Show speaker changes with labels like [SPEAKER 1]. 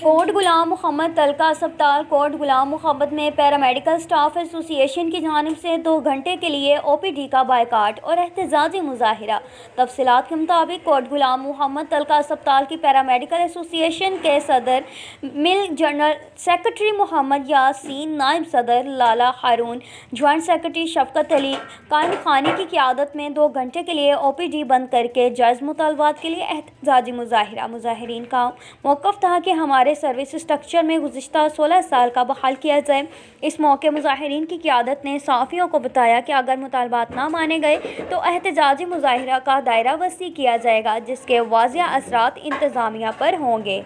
[SPEAKER 1] کوٹ غلام محمد تلقہ اسپتال کوٹ غلام محمد میں paramedical staff ایسوسی ایشن کی جانب سے 2 گھنٹے کے لیے او پی ڈی کا بائیکاٹ اور احتجاجی مظاہرہ۔ تفصیلات کے مطابق کوٹ غلام محمد تلقہ اسپتال کی پیرامیڈیکل ایسوسی ایشن کے صدر مل جنرل سیکرٹری محمد یاسین، نائب صدر لالا ہارون، جوائنٹ سیکرٹری شفقت علی قائم خانی کی قیادت میں 2 گھنٹے کے لیے او پی ڈی بند کر کے جائز مطالبات کے لیے احتجاجی مظاہرہ۔ مظاہرین کا موقف تھا کہ ہمارے سروس اسٹرکچر میں گزشتہ 16 سال کا بحال کیا جائے۔ اس موقع مظاہرین کی قیادت نے صحافیوں کو بتایا کہ اگر مطالبات نہ مانے گئے تو احتجاجی مظاہرہ کا دائرہ وسیع کیا جائے گا، جس کے واضح اثرات انتظامیہ پر ہوں گے۔